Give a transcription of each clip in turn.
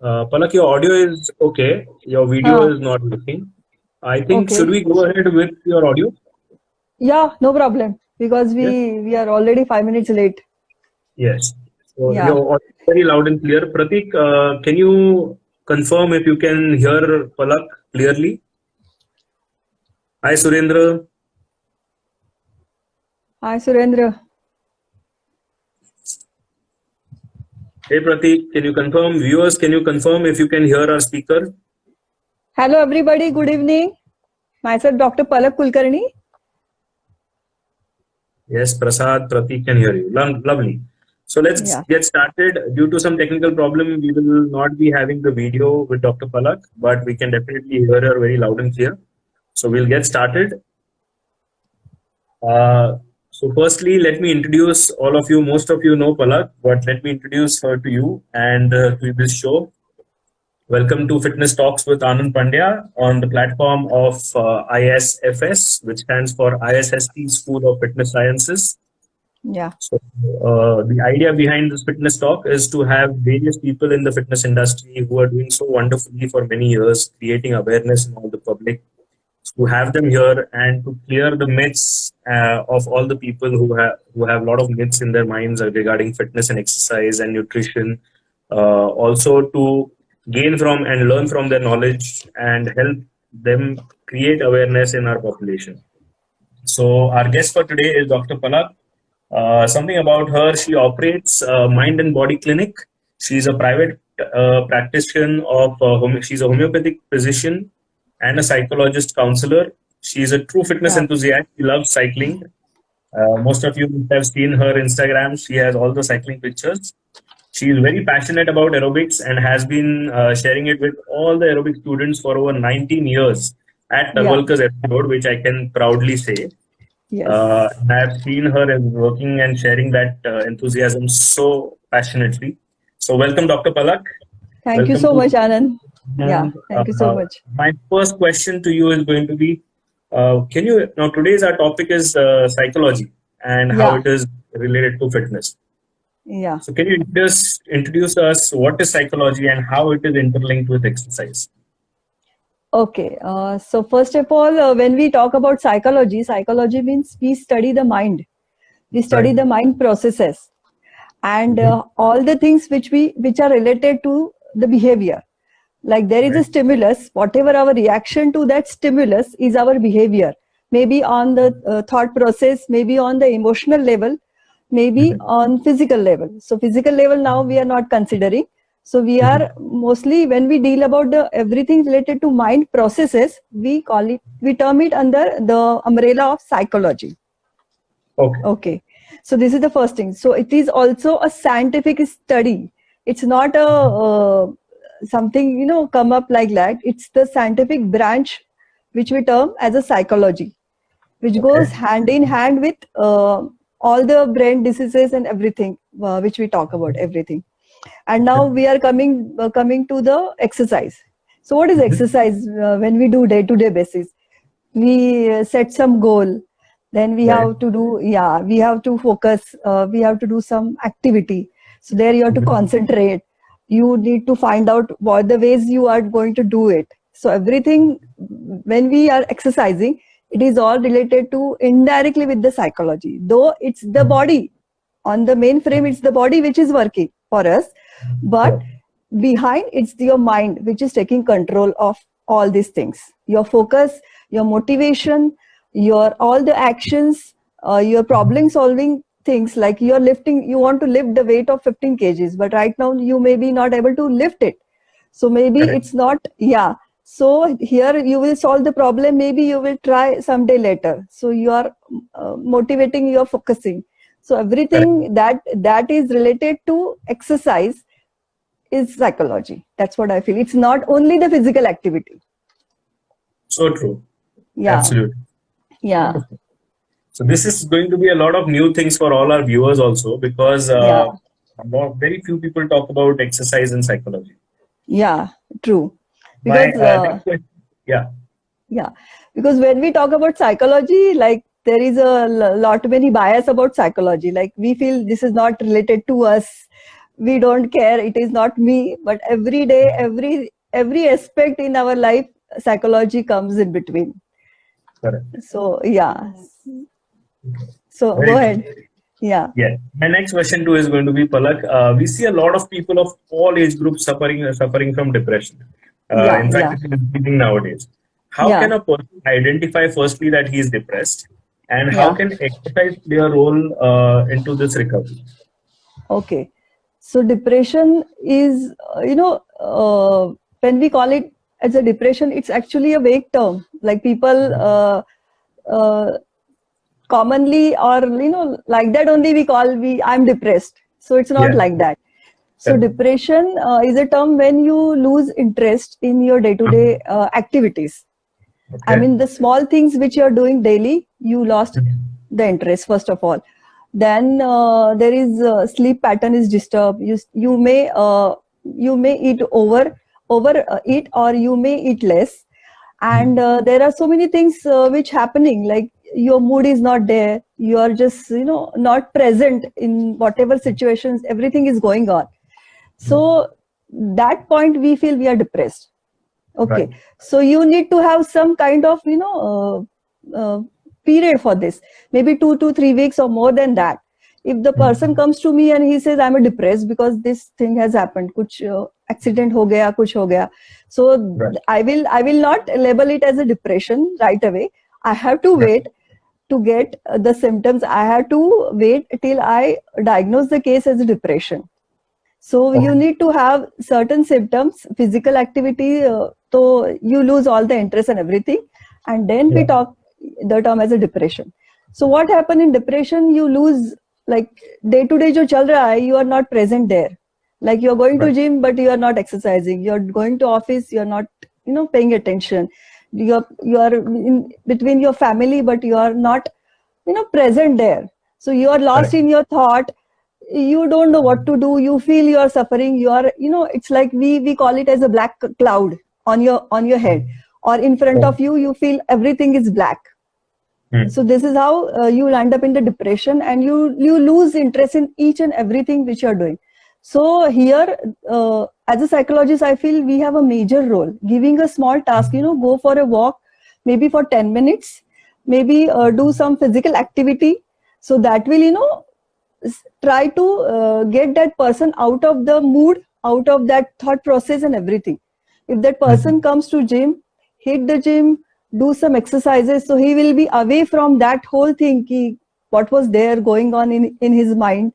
Palak, your audio is okay. Your video Huh. is not working. I think should Okay. we go ahead with your audio? Yeah, no problem. Because Yes. we are already 5 minutes late. Yes. So Yeah. your audio is very loud and clear. Pratik, can you confirm if you can hear Palak clearly? Hi, Surendra. Hi, Surendra. Hey, Pratik, can you confirm? Viewers, can you confirm if you can hear our speaker? Hello, everybody. Good evening. Myself, Dr. Palak Kulkarni. Yes, Prasad, Pratik can hear you. Lovely. So let's Yeah. get started. Due to some technical problem, we will not be having the video with Dr. Palak, but we can definitely hear her very loud and clear. So we'll get started. So firstly, let me introduce all of you. Most of you know Palak, but let me introduce her to you and to this show. Welcome to Fitness Talks with Anand Pandya on the platform of ISFS, which stands for ISST School of Fitness Sciences. Yeah. So, the idea behind this fitness talk is to have various people in the fitness industry who are doing so wonderfully for many years, creating awareness in all the public, to have them here and to clear the myths of all the people who have a lot of myths in their minds regarding fitness and exercise and nutrition. Also to gain from and learn from their knowledge and help them create awareness in our population. So our guest for today is Dr. Palak. Something about her: she operates Mind and Body Clinic. She's a private practitioner of she's a homeopathic physician and a psychologist counselor. She's a true fitness Yeah. enthusiast. She loves cycling. Most of you have seen her Instagram. She has all the cycling pictures. She is very passionate about aerobics and has been sharing it with all the aerobic students for over 19 years at Yeah. Tarwalkar's Road, which I can proudly say. Yes. I have seen her as working and sharing that enthusiasm so passionately. So, welcome, Dr. Palak. Thank you Welcome so to. much, Anand. Yeah. And Thank you so much. my first question to you is going to be: can you now? Today's our topic is psychology and how Yeah. it is related to fitness. Yeah. So, can you just introduce us what is psychology and how it is interlinked with exercise? Okay. So, first of all, when we talk about psychology, psychology means we study the mind. We study Right. the mind processes and Mhm. all the things which are related to the behavior. Like there is a Right. stimulus, whatever our reaction to that stimulus is our behavior. Maybe on the thought process, maybe on the emotional level, maybe Mhm. on physical level. So physical level now we are not considering. So we are Mhm. mostly when we deal about the everything related to mind processes, we term it under the umbrella of psychology. Okay. Okay. So this is the first thing. So it is also a scientific study. It's not a something come up like that. It's the scientific branch which we term as a psychology, which goes Okay. hand in hand with all the brain diseases and everything which we talk about everything. And now Okay. we are coming to the exercise. So what is Mhm. exercise when we do day to day basis? We set some goal, then we Right. have to do, yeah, we have to focus, we have to do some activity. So there you have to Mhm. concentrate, you need to find out what the ways you are going to do it. So everything when we are exercising, it is all related to indirectly with the psychology, though it's the body on the main frame, it's the body which is working for us, but Correct. behind it's your mind which is taking control of all these things, your focus, your motivation, your all the actions, your problem solving things. Like you're lifting, you want to lift the weight of 15 kgs, but right now you may be not able to lift it. So maybe Correct. it's not, yeah. So here you will solve the problem, maybe you will try someday later. So you are motivating, you are focusing. So Correct. everything that is related to exercise is psychology. That's what I feel. It's not only the physical activity. So true. Yeah. Absolutely. Yeah. Wonderful. So this is going to be a lot of new things for all our viewers also because Yeah. very few people talk about exercise and psychology. Yeah. True. My Because next question, yeah, yeah, because when we talk about psychology, like there is a lot many bias about psychology. Like we feel this is not related to us. we don't care, it is not me, but every day, every aspect in our life, psychology comes in between. Correct. So yeah, so Very go true. ahead. Yeah. Yeah. My next question too is going to be Palak. We see a lot of people of all age groups suffering from depression. Yeah. In fact, Yeah. it is increasing nowadays. How can Yeah. a person identify firstly that he is depressed, and how Yeah. can exercise play a role into this recovery? Okay. So depression is, when we call it as a depression, it's actually a vague term. Like people uh, commonly, or like that only we call, I'm depressed. So it's not Yeah. like that. So Correct. depression is a term when you lose interest in your day-to-day activities. I Okay. mean, the small things which you're doing daily, you lost the interest, first of all. Then there is sleep pattern is disturbed. You may eat over eat, or you may eat less. And there are so many things which happening, like your mood is not there. You are just not present in whatever situations. Everything is going on. So that point we feel we are depressed. Right. Okay, so you need to have some kind of period for this, maybe 2 to 3 weeks or more than that. If the person comes to me and he says I'm a depressed because this thing has happened, kuch accident ho gaya, kuch ho gaya, so Right. I will not label it as a depression right away. I have to Right. wait to get the symptoms. I have to wait till I diagnose the case as a depression. So you Okay. need to have certain symptoms, physical activity, so you lose all the interest and everything, and then we Yeah. talk the term as a depression. So what happened in depression? You lose, like, day to day jo chal raha hai, you are not present there. Like you are going to Right. gym, but you are not exercising. You are going to office, you are not paying attention. You are in between your family, but you are not present there. So you are lost Correct. in your thought. You don't know what to do. You feel you are suffering. You are, it's like we call it as a black cloud on your head, or in front Okay. of you. You feel everything is black. Hmm. So this is how you will end up in the depression, and you lose interest in each and everything which you are doing. So here, as a psychologist, I feel we have a major role, giving a small task. Go for a walk, maybe for 10 minutes, maybe do some physical activity, so that will try to get that person out of the mood, out of that thought process and everything. If that person comes to gym, hit the gym, do some exercises, so he will be away from that whole thing ki, what was there going on in his mind.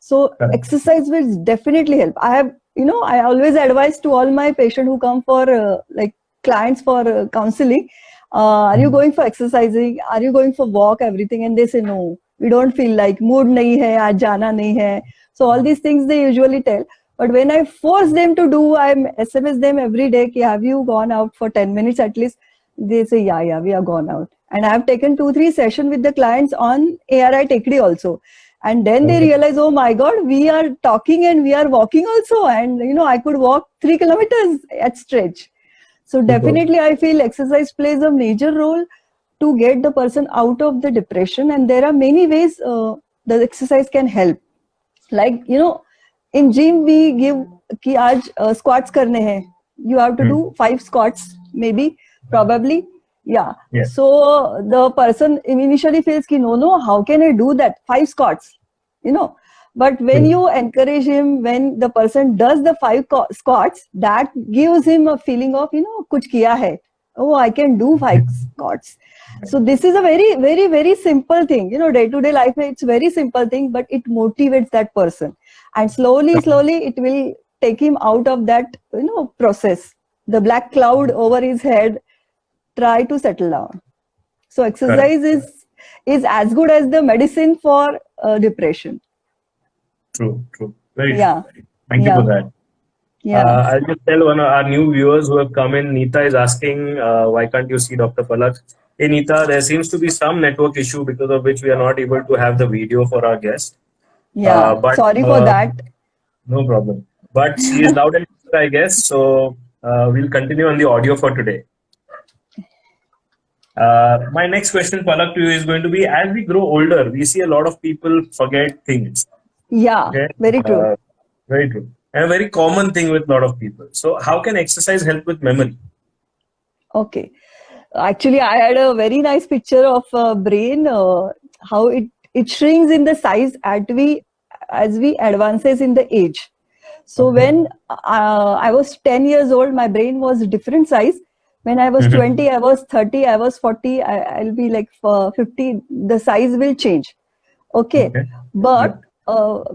So Correct. exercise will definitely help. I always advise to all my patients who come for like clients for counseling, are you going for exercising, are you going for walk, everything, and they say no, we don't feel like, mood nahi hai, aaj jana nahi hai. So all these things they usually tell. But when I force them to do, I SMS them every day ki, have you gone out for 10 minutes at least? They say yeah, we are gone out. And I have taken 2-3 sessions with the clients on ARI Tekdi also. And then they Okay. realize, oh my god, we are talking and we are walking also, and I could walk 3 kilometers at stretch. So Super. definitely I feel exercise plays a major role to get the person out of the depression, and there are many ways the exercise can help. Like in gym we give ki aaj squats karne hain, you have to do 5 squats, maybe, probably. Yeah. Yeah. So the person initially feels ki no, how can I do that 5 squats, but when True. you encourage him, when the person does the 5 squats, that gives him a feeling of kuch kiya hai. Oh, I can do 5 squats. So this is a very, very, very simple thing. Day to day life, it's very simple thing, but it motivates that person, and slowly, slowly, it will take him out of that process. The black cloud over his head try to settle down. So Correct. exercise is as good as the medicine for depression. True. True. Very true. Yeah, Thank you for yeah, that. yeah, I'll just tell one of our new viewers who have come in. Neeta is asking, why can't you see Dr. Palak? Hey, Neeta, there seems to be some network issue because of which we are not able to have the video for our guest. yeah. But Sorry for that. no problem. But she is loud and clear, I guess. So we'll continue on the audio for today. My next question, Palak, to you is going to be: as we grow older, we see a lot of people forget things. Yeah, Okay. very true. Very true. And a very common thing with a lot of people. So, how can exercise help with memory? Okay. Actually, I had a very nice picture of brain, how it shrinks in the size as we advances in the age. So Okay. when I was 10 years old, my brain was different size. When I was Mhm. 20, I was 30, I was 40, I'll be like 50. The size will change. Okay. Okay. Yeah. But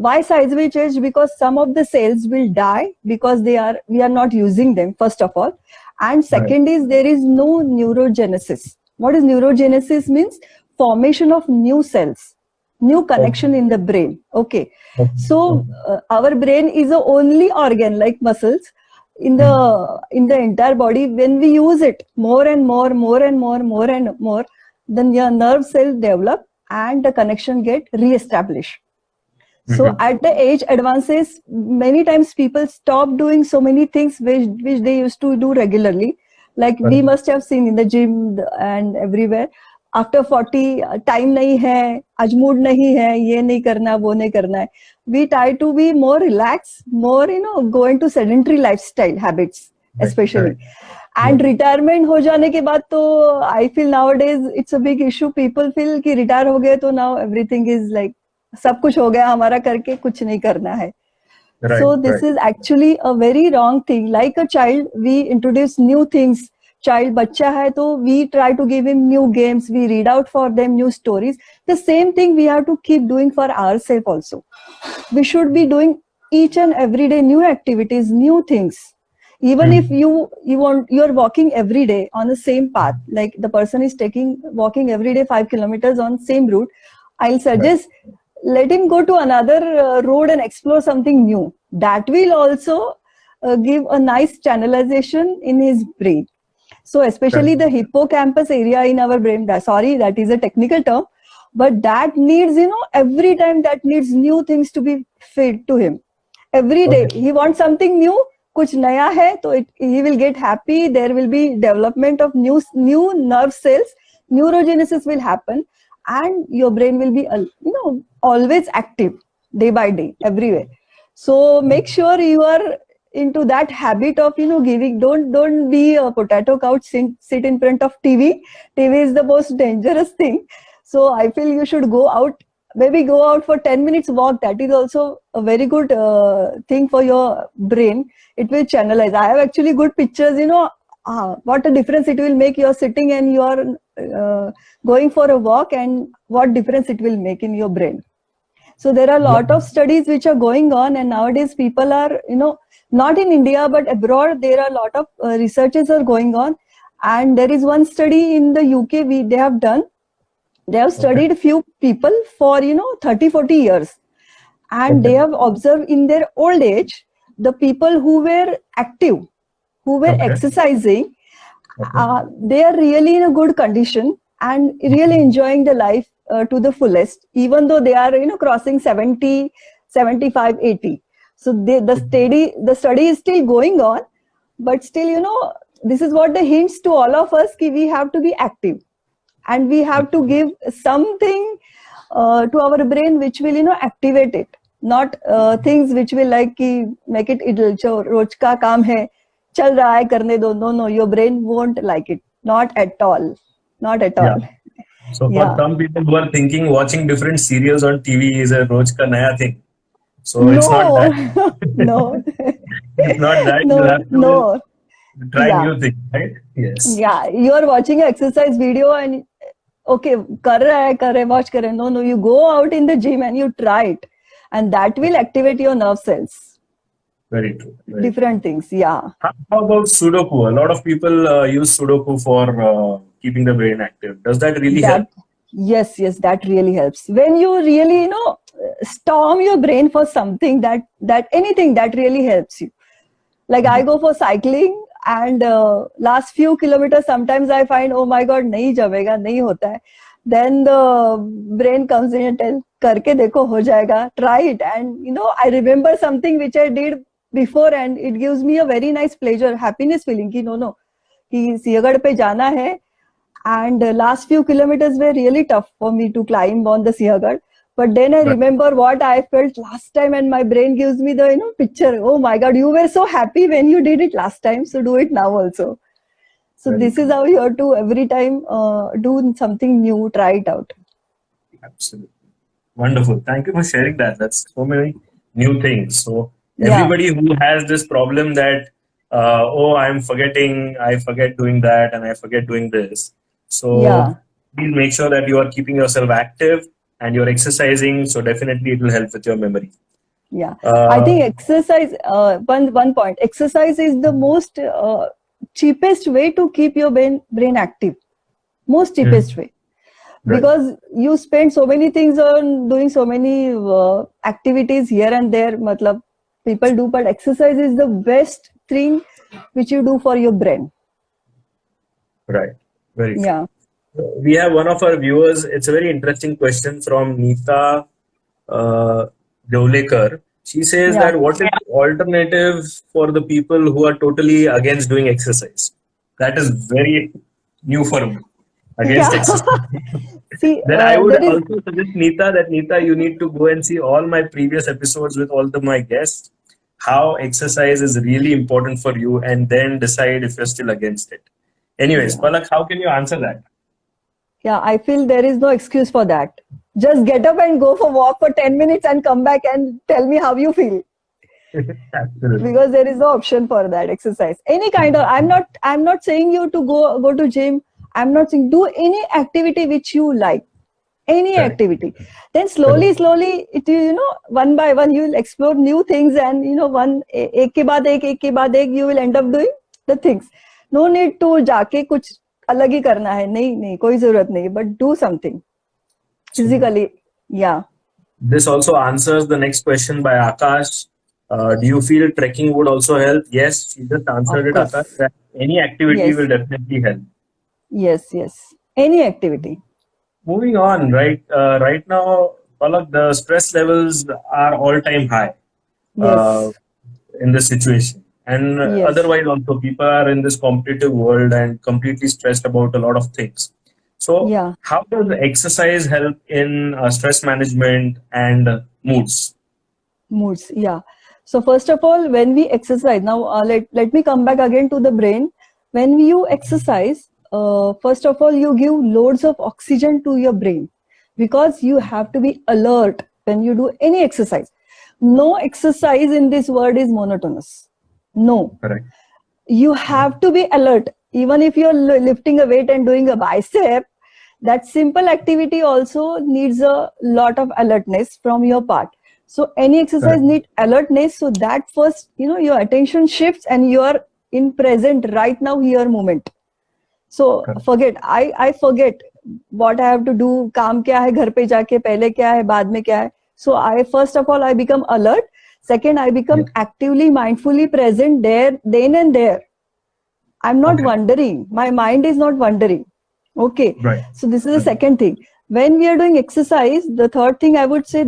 why size will change? Because some of the cells will die because we are not using them, first of all. And Right. second is there is no neurogenesis. What is neurogenesis means? Formation of new cells, new Okay. connection in the brain. Okay. Okay. So Okay. our brain is the only organ like muscles Hmm. in the entire body. When we use it more and more, more and more, then your nerve cell develop and the connection get re-established. So Hmm. at the age advances, many times people stop doing so many things which they used to do regularly. Like we Correct. must have seen in the gym and everywhere. After 40, time nahi hai, आज mood nahi hai, ये नहीं करना, वो नहीं करना है. We try to be more relaxed, more, go into sedentary lifestyle habits, Right. especially. Correct. Yeah. And retirement हो जाने के बाद तो I feel now days it's a big issue. People feel कि रिटायर हो गए तो नाउ एवरीथिंग इज लाइक सब कुछ हो गया हमारा, करके कुछ नहीं करना है. Right. So this Right. is actually a very wrong thing. Like a child, we introduce new things. Child बच्चा है तो we try to give him new games. We read out for them new stories. The same thing we have to keep doing for ourselves also. We should be doing each and every day new activities, new things. Even if Hmm. you're walking every day on the same path, like the person is walking every day 5 kilometers on same route, I'll Right. suggest let him go to another road and explore something new. That will also give a nice channelization in his brain. So especially Correct. the hippocampus area in our brain, sorry, that is a technical term, but that needs, every time that needs new things to be fed to him. Every day Okay. he wants something new, कुछ नया है, तो he will get happy. There will be development of new nerve cells, neurogenesis will happen, and your brain will be always active day by day everywhere. So make sure you are into that habit of giving. Don't be a potato couch, sit in front of TV is the most dangerous thing. So I feel you should go out, maybe go out for 10 minutes walk. That is also a very good thing for your brain. It will channelize. I have actually good pictures, what a difference it will make. You're sitting and you're going for a walk, and what difference it will make in your brain. So there are a Yeah. lot of studies which are going on, and nowadays people are, not in India but abroad, there are a lot of researches are going on. And there is one study in the UK they have done. They have Okay. studied few people for 30-40 years, and they Okay. have observed in their old age the people who were active, who were Okay. exercising, Okay. they are really in a good condition and really enjoying the life to the fullest, even though they are crossing 70, 75, 80. So the study is still going on, but still this is what the hints to all of us, ki we have to be active, and we have to give something to our brain which will activate it, not things which will like ki make it idle. जो रोज का काम है, चल रहा है, करने दो. No, your brain won't like it, not at all, not at Yeah. all. So for Yeah. some people who are thinking watching different serials on TV is a roj ka naya thing. So it's not No. that. No. It's not that. You No, have to no. try Yeah. new things, right? Yes. Yeah, you are watching an exercise video and okay, कर रहा है, watch कर रहा है. No, you go out in the gym and you try it, and that will activate your nerve cells. Very true. Very true. Different things, yeah. How about Sudoku? A lot of people use Sudoku for keeping the brain active. Does that really help? That yes, that really helps. When you really storm your brain for something, that anything that really helps you. Like I go for cycling, and last few kilometers sometimes I find, oh my god, nahi jamega, nahi hota hai. Then the brain comes in and tells, karke dekho, ho jayega, try it. And I remember something which I did before, and it gives me a very nice pleasure, happiness feeling ki no, कि सिंहगढ़ पे जाना है. And last few kilometers were really tough for me to climb on the Siagarh. But then I Right. remember what I felt last time, and my brain gives me the picture. Oh my God, you were so happy when you did it last time, so do it now also. So Very this is true. how you have to every time do something new, try it out. Absolutely. Wonderful. Thank you for sharing that. That's so many new things. So Yeah, everybody who has this problem that oh, I'm forgetting, I forget doing that, and I forget doing this. So yeah, please make sure that you are keeping yourself active and you're exercising. So definitely it will help with your memory. yeah. I Uh, think exercise. One point. Exercise is the most cheapest way to keep your brain active. Most cheapest hmm, way. right. Because you spend so many things on doing so many activities here and there, matlab people do, but exercise is the best thing which you do for your brain. Right. Very true. Yeah. We have one of our viewers. It's a very interesting question from Neeta uh, Jolekar. She says Yeah. that what is the alternative for the people who are totally against doing exercise? That is very new for me. Against Yeah. exercise. See, Then I would there is, also suggest Neeta that Neeta, you need to go and see all my previous episodes with all my guests. How exercise is really important for you, and then decide if you're still against it. Anyways, yeah, Palak, how can you answer that? yeah, I feel there is no excuse for that. Just get up and go for walk for 10 minutes and come back and tell me how you feel. Absolutely. Because there is no option for that exercise. Any kind of, I'm not saying you to go to gym. I'm not saying do any activity which you like. Any Correct. activity, then Correct. slowly it, one by one you will explore new things, and one एक के बाद एक you will end up doing the things. No need to जाके कुछ अलग ही करना है, नहीं नहीं कोई जरूरत नहीं, but do something So physically. Yeah. this also answers the next question by Akash. Do you feel trekking would also help? Yes, she just answered Of it, Akash. course. That any activity Yes, will definitely help. yes, any activity. Moving on, right? Right now, Palak, the stress levels are all-time high uh, Yes, in this situation, and yes. otherwise also people are in this competitive world and completely stressed about a lot of things. So, Yeah. how does exercise help in stress management and moods? Moods. Yeah. So first of all, when we exercise, now let me come back again to the brain. When you exercise, first of all, you give loads of oxygen to your brain, because you have to be alert when you do any exercise. No exercise in this world is monotonous. No, Correct. you have to be alert. Even if you're lifting a weight and doing a bicep, that simple activity also needs a lot of alertness from your part. So any exercise Correct. need alertness, so that first your attention shifts and you are in present right now here moment. So Correct. forget, I forget what I have to do, काम क्या है घर पे जाके, पहले क्या है बाद में क्या है. So I first of all I become alert. Second, I become Yeah. actively mindfully present there, then and there. I'm not Okay. wondering. My mind is not wondering. Okay. Right. So this is the Right. second thing. When we are doing exercise, the third thing I would say,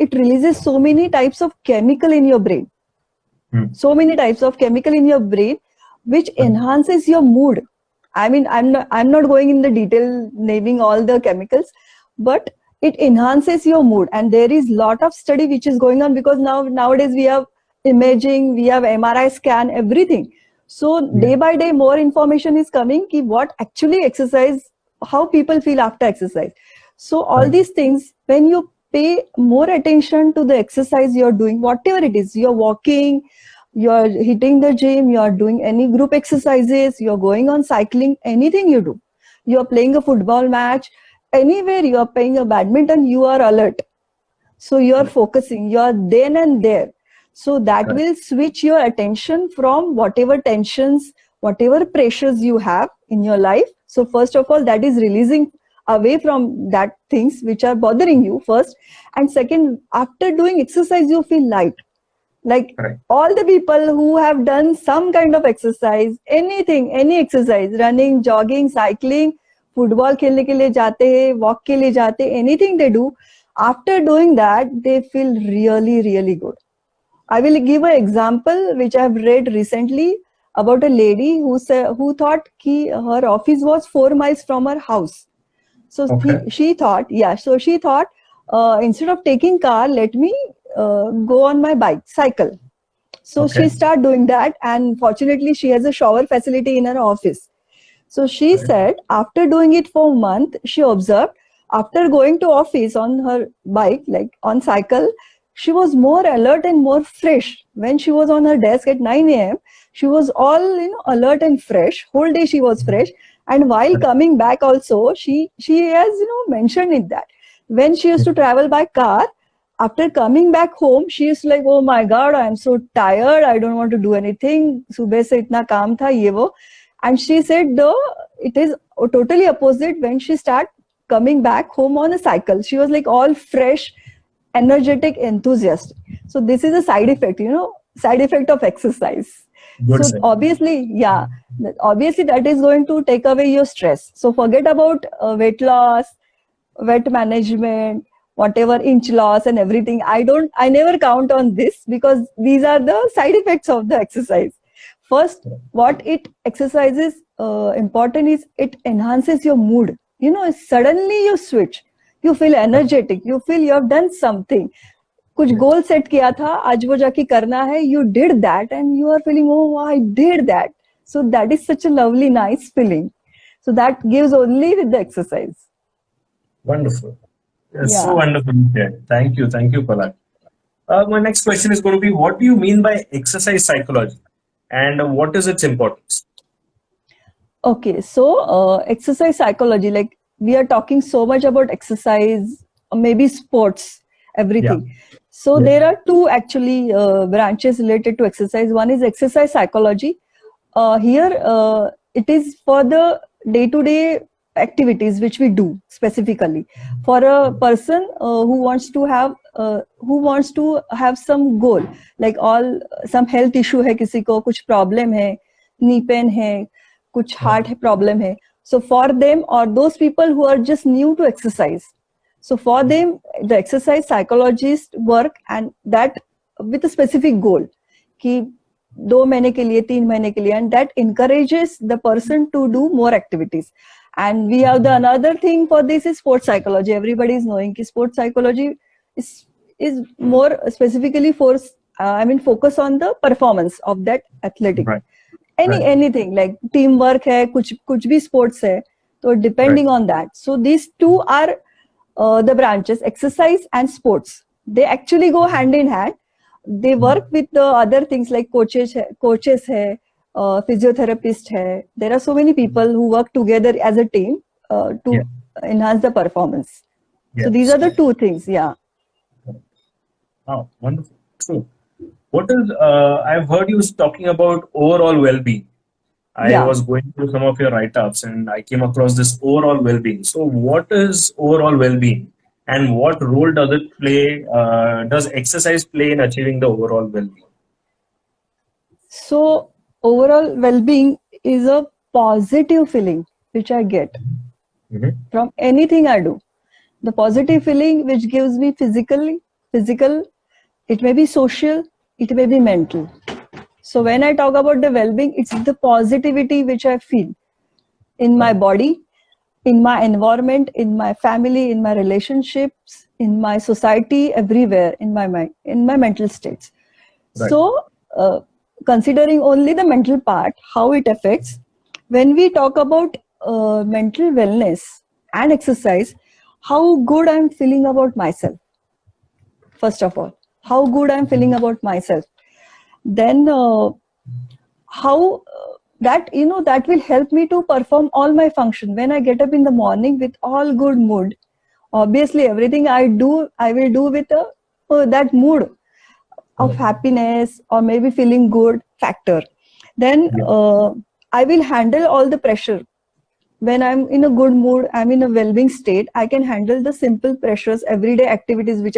it releases so many types of chemical in your brain. Hmm. So many types of chemical in your brain, which enhances your mood. I mean, I'm not going in the detail naming all the chemicals, but it enhances your mood. And there is lot of study which is going on, because nowadays we have imaging, we have MRI scan, everything. So Yeah. day by day more information is coming ki what actually exercise, how people feel after exercise. So all Right. these things, when you pay more attention to the exercise you're doing, whatever it is, you're walking, you're hitting the gym, you're doing any group exercises, you're going on cycling, anything you do, you're playing a football match, anywhere you're playing a badminton, you are alert. So you're Correct. focusing, you're then and there. So that Correct. will switch your attention from whatever tensions, whatever pressures you have in your life. So first of all, that is releasing away from that things which are bothering you first. And second, after doing exercise, you feel light. Like Correct. all the people who have done some kind of exercise, anything, any exercise, running, jogging, cycling, football खेलने के लिए जाते हैं, walk के लिए जाते हैं, anything they do, after doing that, they feel really, really good. I will give an example which I have read recently about a lady who thought her office was 4 miles from her house. So Okay. she thought, yeah, so she thought, instead of taking car, let me go on my cycle. So Okay. she started doing that, and fortunately she has a shower facility in her office. So she Right. said after doing it for a month, she observed after going to office on her bike, like on cycle, she was more alert and more fresh. When she was on her desk at 9 a.m., she was all alert and fresh. Whole day she was fresh. And while coming back also, she has mentioned it that when she used to travel by car, after coming back home, she is like, oh my God, I'm so tired. I don't want to do anything. Subah se itna kaam tha, ye wo. And she said, it is totally opposite when she start coming back home on a cycle. She was like all fresh, energetic, enthusiastic. So this is a side effect, side effect of exercise. Good So sir. obviously that is going to take away your stress. So forget about weight loss, weight management, whatever inch loss and everything. I never count on this because these are the side effects of the exercise. First, what it exercises important is it enhances your mood. Suddenly you switch, you feel energetic, you feel you have done something. कुछ goal set किया था, आज वो जाके करना है, you did that and you are feeling, oh, I did that. So that is such a lovely, nice feeling. So that gives only with the exercise. Wonderful. It's so Yeah. wonderful. Yeah. Thank you, Palak. My next question is going to be: what do you mean by exercise psychology, and what is its importance? Okay, so exercise psychology, like we are talking so much about exercise, maybe sports, everything. So Yeah. there are two actually branches related to exercise. One is exercise psychology. Here it is for the day-to-day activities which we do specifically. For a person who wants to have some goal, like some health issue है किसी को, कुछ problem है, knee pain है, कुछ heart problem है. So for them or those people who are just new to exercise, so for them the exercise psychologists work and that with a specific goal कि 2 महीने के लिए 3 महीने के लिए, and that encourages the person to do more activities. And we have the another thing for this is sports psychology. Everybody is knowing कि sports psychology is more specifically focus on the performance of that athletic. Right. Anything like teamwork है, कुछ भी sports है, so depending on that. So these two are the branches, exercise and sports. They actually go hand in hand. They work with the other things like coaches hai, physiotherapist hai. There are so many people who work together as a team to enhance the performance. So these are the two things. Yeah. Oh, wonderful. True. What is? I've heard you talking about overall well-being. I was going through some of your write-ups and I came across this overall well-being. So, what is overall well-being, and what role does it play? Does exercise play in achieving the overall well-being? So, overall well-being is a positive feeling which I get from anything I do. The positive feeling which gives me physical, it may be social, it may be mental. So when I talk about the well-being, it's the positivity which I feel in my body, in my environment, in my family, in my relationships, in my society, everywhere, in my mind, in my mental states. Right. So considering only the mental part, how it affects, when we talk about mental wellness and exercise, how good I'm feeling about myself. First of all, how good I'm feeling about myself. Then how that will help me to perform all my function. When I get up in the morning with all good mood, obviously everything I will do with that mood of happiness or maybe feeling good factor. Then I will handle all the pressure. When I'm in a good mood, I'm in a well-being state, I can handle the simple pressures, everyday activities which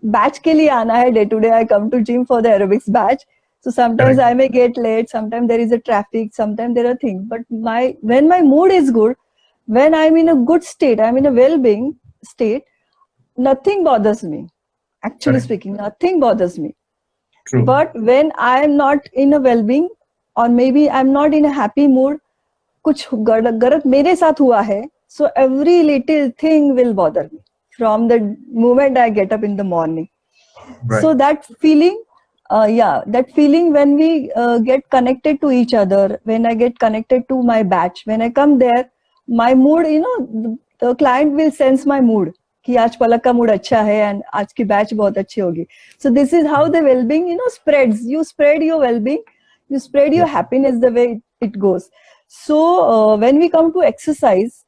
batch ke liye aana hai, day to day I come to gym for the aerobics batch. So sometimes I may get late, sometimes there is a traffic, sometimes there are things. But when my mood is good, when I'm in a good state, I'm in a well-being state, nothing bothers me. Actually speaking, nothing bothers me. True. But when I am not in a well-being or maybe I'm not in a happy mood, कुछ गलत मेरे साथ हुआ है, so every little thing will bother me. from the moment I get up in the morning. Right. So that feeling, that feeling when we get connected to each other, when I get connected to my batch, when I come there, my mood, the client will sense my mood. कि आज पलक का mood अच्छा है and आज की batch बहुत अच्छी होगी. So this is how the well-being, spreads. You spread your well-being, you spread your happiness the way it goes. So when we come to exercise,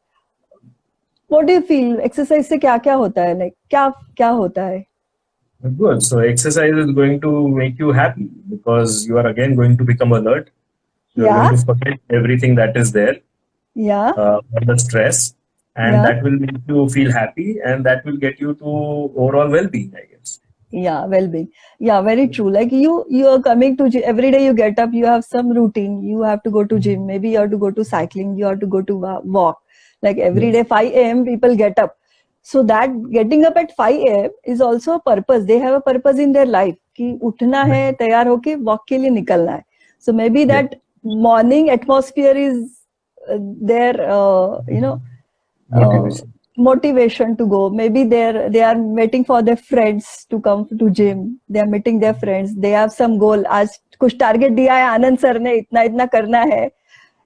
what do you feel? Exercise से क्या क्या होता है? Like क्या होता है? Good. So exercise is going to make you happy because you are again going to become alert. You're Yeah. going to forget everything that is there, Yeah. all the stress, and Yeah. that will make you feel happy, and that will get you to overall well-being, I guess. Yeah, well-being. Yeah, very true. Like you are coming to gym every day. You get up. You have some routine. You have to go to gym. Maybe you have to go to cycling. You have to go to walk. Like every day, 5 a.m. people get up. So that getting up at 5 a.m. is also a purpose. They have a purpose in their life. कि उठना है, तैयार होके walk के लिए निकलना है. So maybe that morning atmosphere is their, motivation to go. Maybe they are waiting for their friends to come to gym. They are meeting their friends. They have some goal. आज कुछ target दिया है आनंद sir ने, इतना करना है.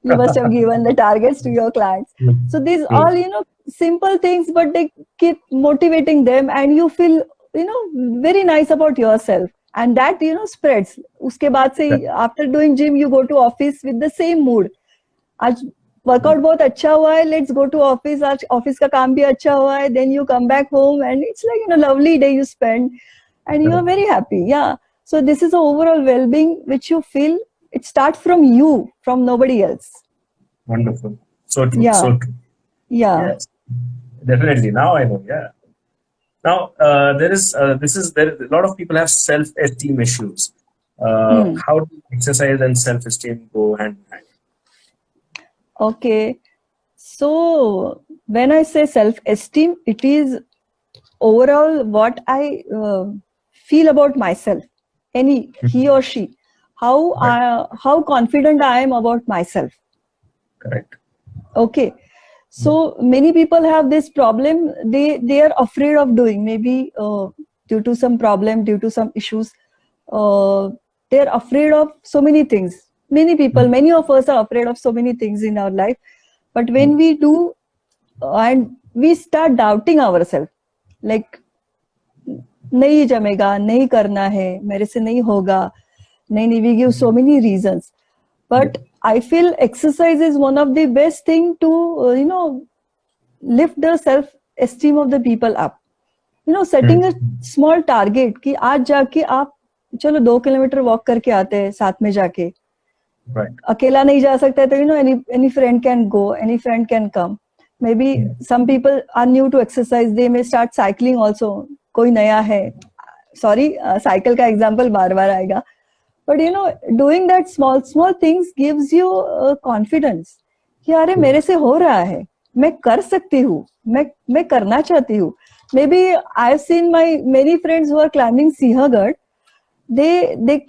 You must have given the targets to your clients. So these all, simple things, but they keep motivating them and you feel, very nice about yourself. And that, spreads. उसके बाद से, after doing gym, you go to office with the same mood. आज workout बहुत अच्छा हुआ है, let's go to office, आज office का काम भी अच्छा हुआ है, then you come back home and it's like lovely day you spend and you are very happy. Yeah so this is overall wellbeing which you feel it starts from you, from nobody else. Wonderful. So true. Yeah. So true. Yeah. Yes. Definitely. Now I know. Yeah. Now there is a lot of people have self-esteem issues. How do exercise and self-esteem go hand in hand? Okay. So when I say self-esteem, it is overall what I feel about myself. He or she. How confident I am about myself. Correct. Okay. So many people have this problem. They are afraid of doing, maybe due to some problem, due to some issues. They are afraid of so many things. Many people, many of us are afraid of so many things in our life. But when we do, and we start doubting ourselves, like नहीं जमेगा, नहीं करना है, मेरे से नहीं होगा. We give so many reasons, but I feel exercise is one of the best thing to lift the self-esteem of the people up. Setting a small target कि आज जाके आप चलो 2 किलोमीटर वॉक करके आते हैं साथ में जाके. Right. अकेला नहीं जा सकता है तो any friend can go, any friend can come. Maybe some people are new to exercise, they may start cycling also. कोई नया है, sorry, साइकिल का एग्जांपल बार-बार आएगा. But doing that small things gives you confidence कि अरे मेरे से हो रहा है, मैं कर सकती हूँ, मैं करना चाहती हूँ. Maybe I've seen my many friends who are climbing Sinhagad. They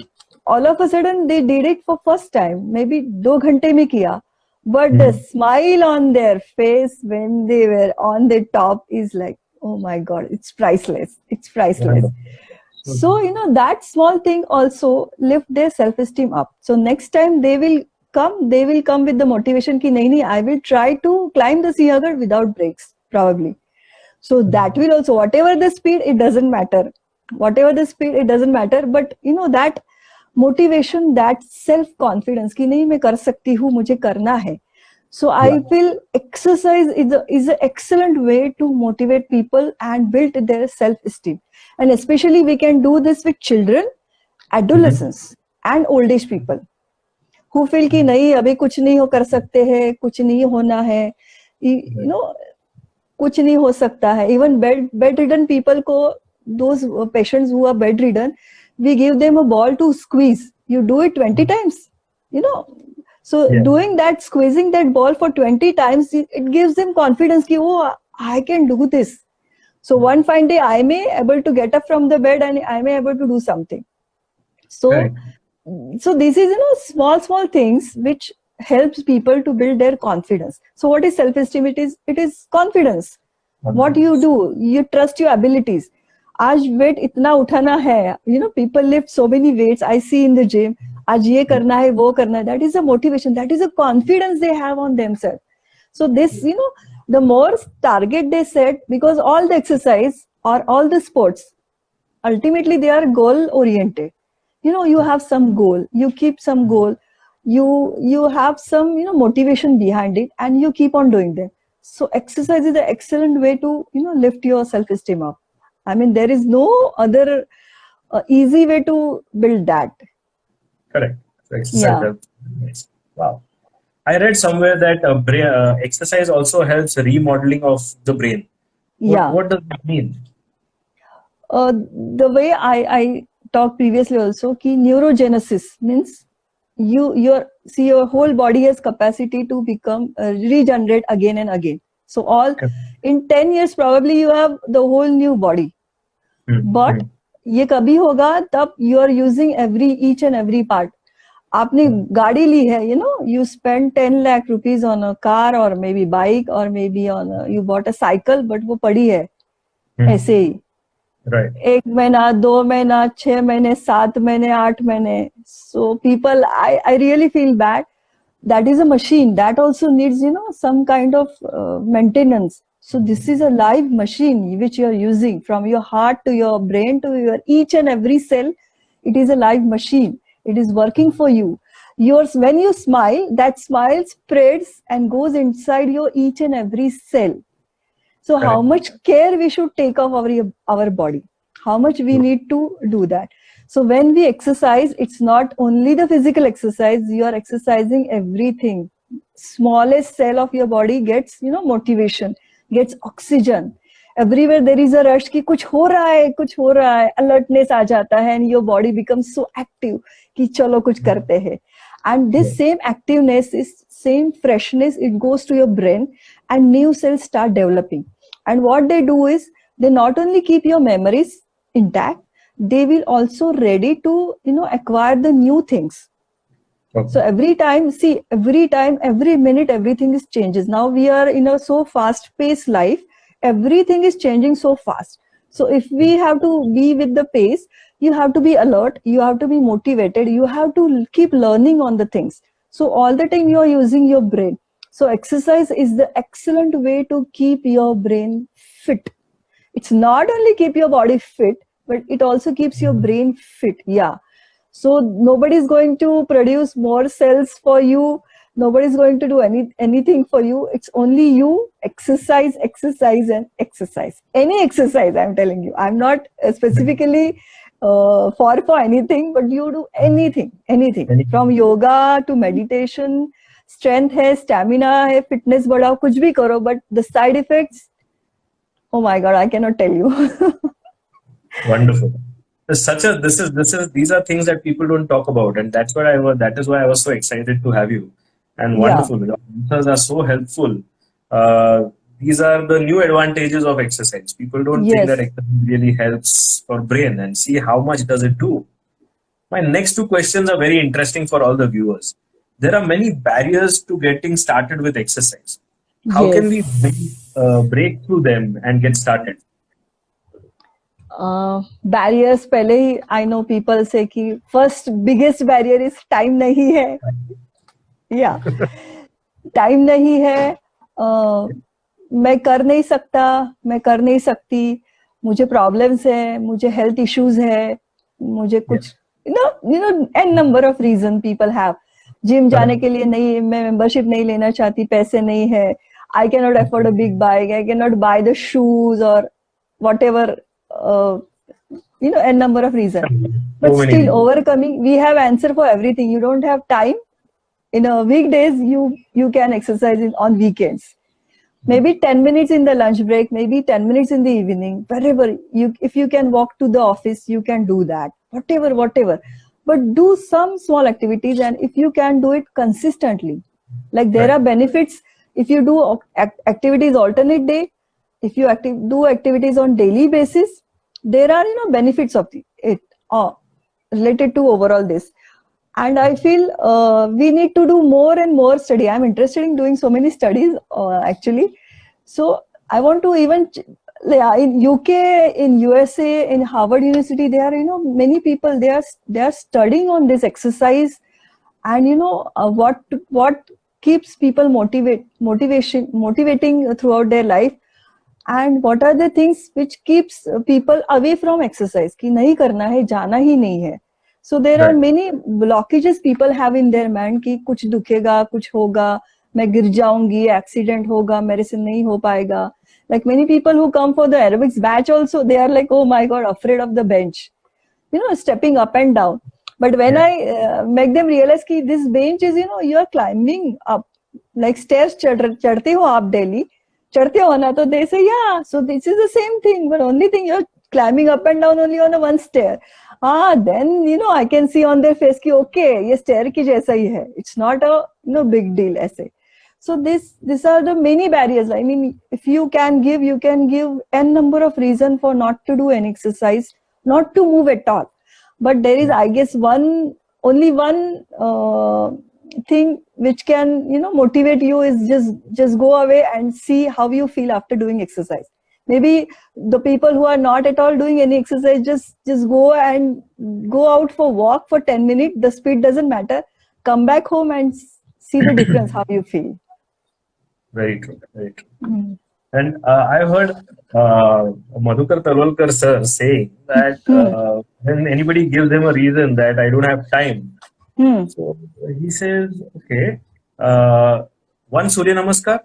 all of a sudden they did it for first time. Maybe 2 घंटे में किया, but the smile on their face when they were on the top is like, oh my God, it's priceless. It's priceless. So, that small thing also lift their self-esteem up. So next time they will come with the motivation ki nahi, I will try to climb the Sinhagad without breaks, probably. So that will also, whatever the speed, it doesn't matter. Whatever the speed, it doesn't matter. But that motivation, that self-confidence ki nahi, मैं कर सकती हूँ, मुझे करना है. So I feel exercise is an excellent way to motivate people and build their self-esteem. And especially we can do this with children, adolescents, and old age people who feel कि नहीं अभी कुछ नहीं हो कर सकते हैं, कुछ नहीं होना है, कुछ नहीं हो सकता है. Even bedridden people को, those patients who are bedridden, we give them a ball to squeeze. You do it 20 times, So doing that, squeezing that ball for 20 times, it gives them confidence कि oh, I can do this. So one fine day I may able to get up from the bed and I may able to do something. So so this is small things which helps people to build their confidence. So what is self-esteem? It is confidence. What you do, you trust your abilities. आज weight इतना उठाना है, people lift so many weights. I see in the gym. आज ये करना है, वो करना है. That is a motivation. That is a confidence they have on themselves. So this, the more target they set, because all the exercise or all the sports, ultimately they are goal oriented. You have some goal, you keep some goal, you have some motivation behind it, and you keep on doing that. So exercise is an excellent way to lift your self-esteem up. I mean, there is no other easy way to build that. Correct. So exercise helps. Wow. I read somewhere that exercise also helps remodeling of the brain. What does that mean? The way I talked previously also, ki neurogenesis means your whole body has capacity to become regenerate again and again. So in 10 years probably you have the whole new body. But ये कभी होगा तब you are using each and every part. आपने गाड़ी ली है, you spend 10 lakh rupees on a car or maybe bike or maybe you bought a cycle, but वो पड़ी है ऐसे ही. Right. 1 महीना, 2 महीना, 6 महीने, 7 महीने, 8 महीने. So people, I really feel bad. That is a machine that also needs, some kind of maintenance. So this is a live machine which you are using from your heart to your brain to your each and every cell. It is a live machine. It is working for you. When you smile, that smile spreads and goes inside your each and every cell. So how much care we should take of our body, how much we need to do that. So when we exercise, it's not only the physical exercise, you are exercising everything. Smallest cell of your body gets, motivation, gets oxygen. Everywhere there is a rush कि कुछ हो रहा है, alertness आ जाता है, and your body becomes so active कि चलो कुछ करते हैं. And this same activeness, same freshness, it goes to your brain and new cells start developing. And what they do is they not only keep your memories intact, they will also ready to acquire the new things. So every minute, everything is changes. Now we are in a so fast-paced life. Everything is changing so fast. So if we have to be with the pace, you have to be alert, you have to be motivated, you have to keep learning on the things. So all the time you are using your brain. So exercise is the excellent way to keep your brain fit. It's not only keep your body fit, but it also keeps your brain fit. Yeah. So nobody is going to produce more cells for you. Nobody is going to do anything for you. It's only you exercise and exercise. Any exercise, I'm telling you. I'm not specifically for anything, but you do anything. From yoga to meditation, strength hai, stamina hai, fitness बढ़ाओ, कुछ भी करो, but the side effects, oh my God, I cannot tell you. Wonderful. These are things that people don't talk about, and that is why I was so excited to have you. And wonderful. Your answers are so helpful. These are the new advantages of exercise. People don't think that exercise really helps for brain, and see how much does it do. My next two questions are very interesting for all the viewers. There are many barriers to getting started with exercise. How can we break through them and get started? Barriers, पहले I know people say कि first biggest barrier is time नहीं है. Yeah, time नहीं है. मैं कर नहीं सकता, मैं कर नहीं सकती, मुझे problems है, मुझे health issues है, मुझे कुछ n number of reasons people have. Gym जाने के लिए नहीं, मैं membership नहीं लेना चाहती, पैसे नहीं है, I cannot afford a big bike, I cannot buy the shoes or whatever, n number of reasons. But still overcoming, we have answer for everything. You don't have time. In a weekdays, you can exercise on weekends. Maybe 10 minutes in the lunch break, maybe 10 minutes in the evening, wherever. If you can walk to the office, you can do that. Whatever. But do some small activities, and if you can do it consistently. Like there are benefits if you do activities alternate day, if you do activities on daily basis, there are benefits of it related to overall this. And I feel we need to do more and more study. I'm interested in doing so many studies actually. So I want to even in UK, in USA, in Harvard University, there are, you know, many people, they are studying on this exercise, and you know what keeps people motivating throughout their life, and what are the things which keeps people away from exercise, कि नहीं करना है, जाना ही नहीं है. So there are Right. many blockages people have in their mind कि कुछ दुखेगा, कुछ होगा, मैं गिर जाऊंगी, एक्सीडेंट होगा, मेरे से नहीं हो पाएगा. Like many people who come for the aerobics batch also, they are like, oh my god, afraid of the bench, you know, stepping up and down. But when I make them realize कि this bench is, you know, you are climbing up, like stairs चढ़ते हो आप daily, चढ़ते हो ना, तो they say, yeah, so this is the same thing, but only thing you're climbing up and down only on a one stair. Then, you know, I can see on their face कि okay, ये stair की जैसा ही है. It's not a, you know, big deal ऐसे. So these are the many barriers. I mean, if you can give n number of reason for not to do any exercise, not to move at all. But there is, I guess, only one thing which can, you know, motivate you is just go away and see how you feel after doing exercise. Maybe the people who are not at all doing any exercise, just go and go out for walk for 10 minutes. The speed doesn't matter. Come back home and see the difference, how you feel. Very true. Very true. And I've heard Madhukar Talwalkar sir saying that when anybody gives him a reason that I don't have time, so he says, okay, one Surya Namaskar.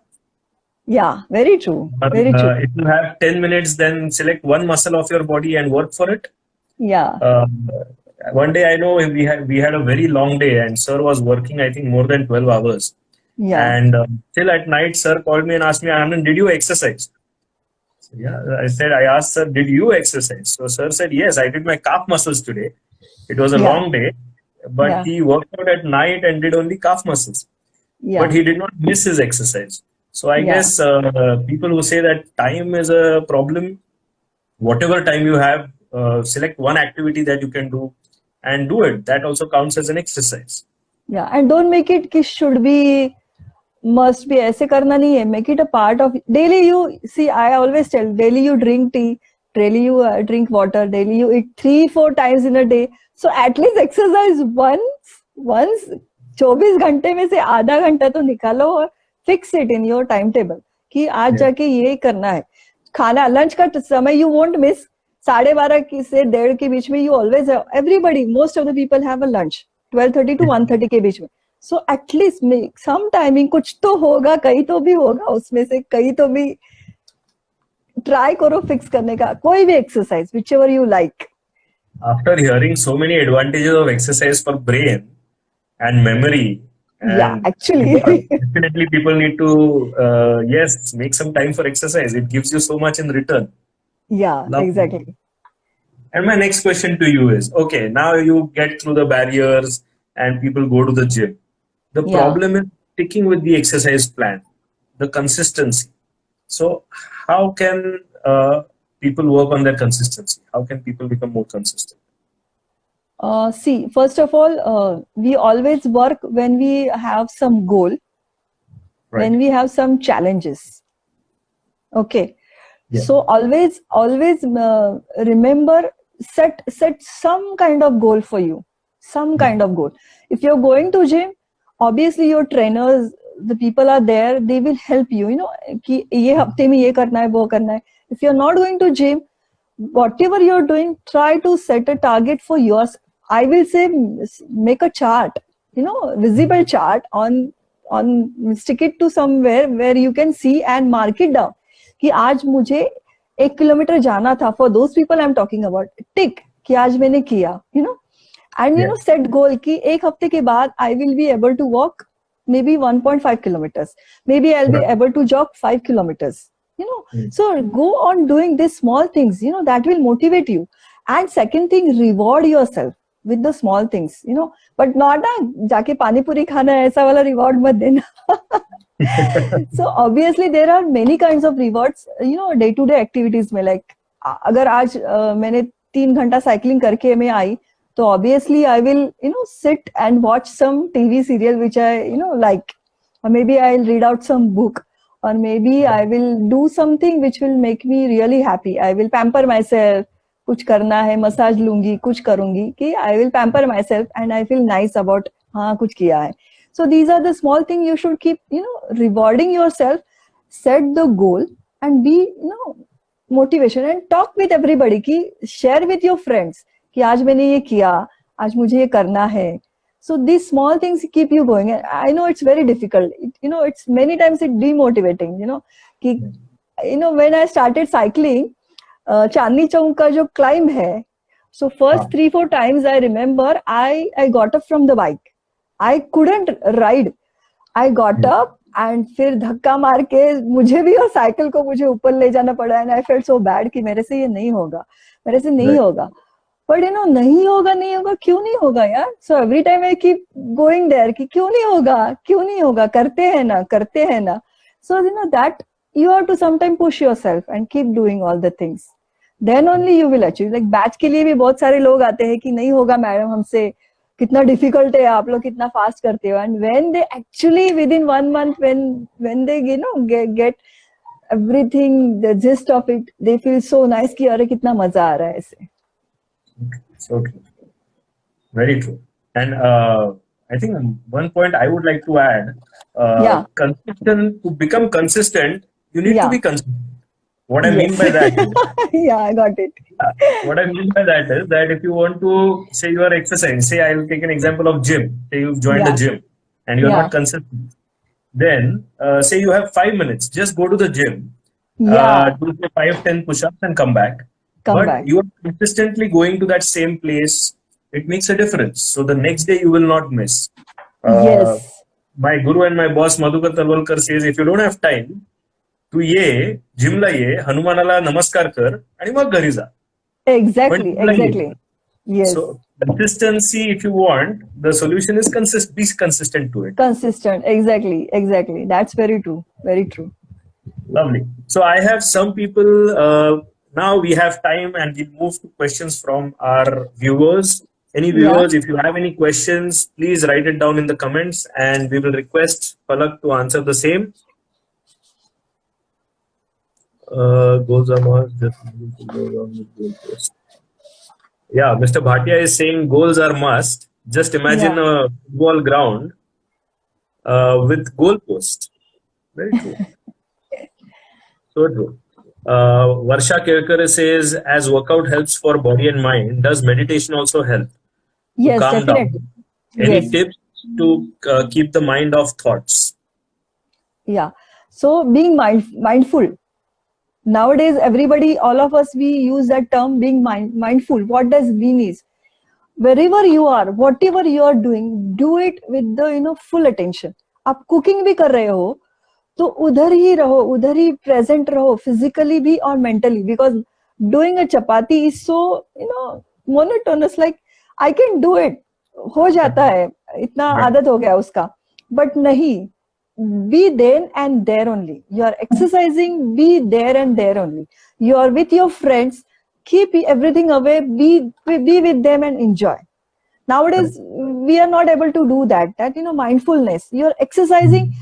Yeah, very true. Very true. If you have 10 minutes, then select one muscle of your body and work for it. Yeah. One day I know we had a very long day, and sir was working, I think, more than 12 hours. Yeah. And till at night, sir called me and asked me, Anand, did you exercise? So, yeah, I asked sir, did you exercise? So sir said, yes, I did my calf muscles today. It was a long day, but he worked out at night and did only calf muscles. Yeah. But he did not miss his exercise. So I guess people who say that time is a problem, whatever time you have, select one activity that you can do and do it. That also counts as an exercise. Yeah, and don't make it कि should be, must be, ऐसे करना नहीं है. Make it a part of daily. You see, I always tell, daily you drink tea, daily you drink water, daily you eat 3-4 times in a day. So at least exercise once 24 घंटे में से आधा घंटा तो निकालो और fix it in your timetable कि आज जाके ये करना है. खाना lunch का समय you won't miss. 12:30 से 1:30 के बीच में you always have, everybody, most of the people have a lunch 12:30 to 1:30 के बीच में. So at least make some timing, कुछ तो होगा, कहीं तो भी होगा उसमें से, कहीं तो भी try करो fix करने का कोई भी exercise, whichever you like. After hearing so many advantages of exercise for brain and memory, and actually, definitely people need to make some time for exercise. It gives you so much in return. Yeah, Lovely. Exactly. And my next question to you is, okay, now you get through the barriers and people go to the gym. The problem is sticking with the exercise plan, the consistency. So how can people work on their consistency? How can people become more consistent? See, first of all, we always work when we have some goal, when we have some challenges. Okay. Yeah. So always remember, set some kind of goal for you, some kind of goal. If you're going to gym, obviously your trainers, the people are there, they will help you, you know, कि ये हफ्ते में ये करना है, वो करना है. If you're not going to gym, whatever you're doing, try to set a target for yours. I will say make a chart, you know, visible chart on stick it to somewhere where you can see and mark it down. कि आज मुझे 1 kilometre जाना था. For those people I'm talking about, tick कि आज मैंने किया, you know, and you know, set goal कि एक हफ्ते के बाद I will be able to walk maybe 1.5 kilometers, maybe I'll be able to jog 5 kilometers, you know. So go on doing these small things, you know, that will motivate you. And second thing, reward yourself with the small things, you know, but not जाके पानी पूरी खाना है, ऐसा वाला reward मत देना. So obviously there are many kinds of rewards, you know, day to day activities में, like अगर आज मैंने 3 घंटा cycling करके मैं आई, तो obviously I will, you know, sit and watch some TV serial which I, you know, like, or maybe I'll read out some book, or maybe I will do something which will make me really happy. I will pamper myself. कुछ करना है, massage लूंगी, कुछ करूंगी कि I will pamper myself and I feel nice about हाँ कुछ किया है. So these are the small things you should keep, rewarding yourself. Set the goal and be, motivation, and talk with everybody. कि share with your friends कि आज मैंने ये किया, आज मुझे ये करना है. So these small things keep you going. And I know it's very difficult. It's many times it's demotivating. कि when I started cycling, Chandni Chowk का जो climb है, so first 3-4 times I remember I got up from the bike. I couldn't ride. I got up and फिर धक्का मार के मुझे भी और साइकिल को मुझे ऊपर ले जाना पड़ा. And I felt so bad कि मेरे से ये नहीं होगा, मेरे से नहीं होगा. But नहीं होगा, क्यों नहीं होगा यार? So every time I keep going there कि क्यों नहीं होगा, करते हैं ना. So that you have to sometimes push yourself and keep doing all the things. Then only you will achieve. Like batch के लिए भी बहुत सारे लोग आते हैं कि नहीं होगा मैडम हमसे, कितना difficult है, आप लोग कितना fast करते हो. And when they actually within 1 month when they get everything, the gist of it, they feel so nice कि अरे कितना मजा आ रहा है ऐसे. So true. Very true. And I think one point I would like to add, to become consistent, you need to be consistent. What I mean by that is, yeah, I got it. What I mean by that is that if you want to say you are exercising, say I will take an example of gym, say you've joined the gym and you're not consistent, then say you have 5 minutes, just go to the gym, do say 5-10 push-ups and come back. But you are consistently going to that same place, it makes a difference. So the next day you will not miss. Yes. My guru and my boss Madhukar Talwalkar says, if you don't have time, तू ये जिमला ये हनुमानाला नमस्कार कर आणि मग घरी जा. Exactly. Yes. So consistency, if you want, the solution is be consistent to it. Consistent. Exactly. That's very true. Very true. Lovely. So I have some people. Now we have time and we'll move to questions from our viewers. Any viewers, if you have any questions, please write it down in the comments and we will request Palak to answer the same. Goals are must. Yeah, Mr. Bhatia is saying goals are must. Just imagine a football ground with goalpost. Very true. So true. Varsha Kelkar says, as workout helps for body and mind, does meditation also help? Yes, calm definitely. down? Any tips to keep the mind off thoughts? Yeah. So being mindful. Nowadays, everybody, all of us, we use that term being mindful. What does mean is, wherever you are, whatever you are doing, do it with the full attention. आप cooking भी कर रहे हो, तो उधर ही रहो, उधर ही present रहो, physically भी और mentally. Because doing a chapati is so monotonous. Like I can do it, हो जाता है, इतना आदत हो गया उसका. But नहीं. Be there and there only. You are exercising, be there and there only. You are with your friends, keep everything away, be with them and enjoy. Nowadays, we are not able to do that. That, mindfulness. You are exercising,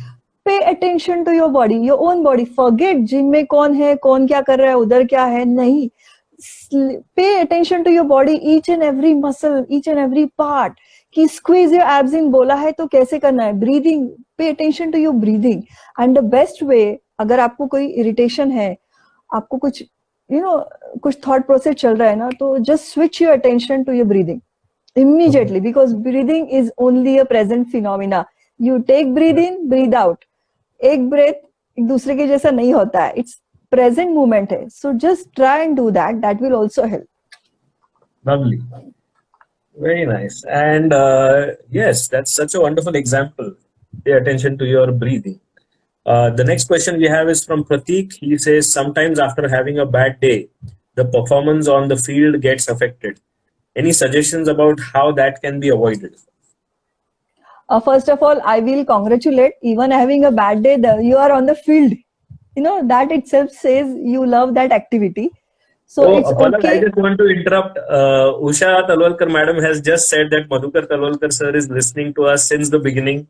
pay attention to your body, your own body. Forget gym में कौन है, कौन क्या कर रहा है, उधर क्या है, नहीं. Pay attention to your body, each and every muscle, each and every part. कि squeeze your abs in बोला है तो कैसे करना है. Breathing, pay attention to your breathing. And the best way, अगर आपको कोई irritation है, आपको कुछ कुछ thought process चल रहा है ना, तो just switch your attention to your breathing immediately, because breathing is only a present phenomena. You take breathe in, breathe out. एक breath एक दूसरे के जैसा नहीं होता है. It's present moment है. So just try and do that. That will also help. Lovely. Very nice. And yes, that's such a wonderful example. Pay attention to your breathing. The next question we have is from Pratik. He says, sometimes after having a bad day, the performance on the field gets affected. Any suggestions about how that can be avoided? First of all, I will congratulate. Even having a bad day, you are on the field. That itself says you love that activity. So it's okay. I just want to interrupt. Usha Talwalkar madam has just said that Madhukar Talwalkar sir is listening to us since the beginning.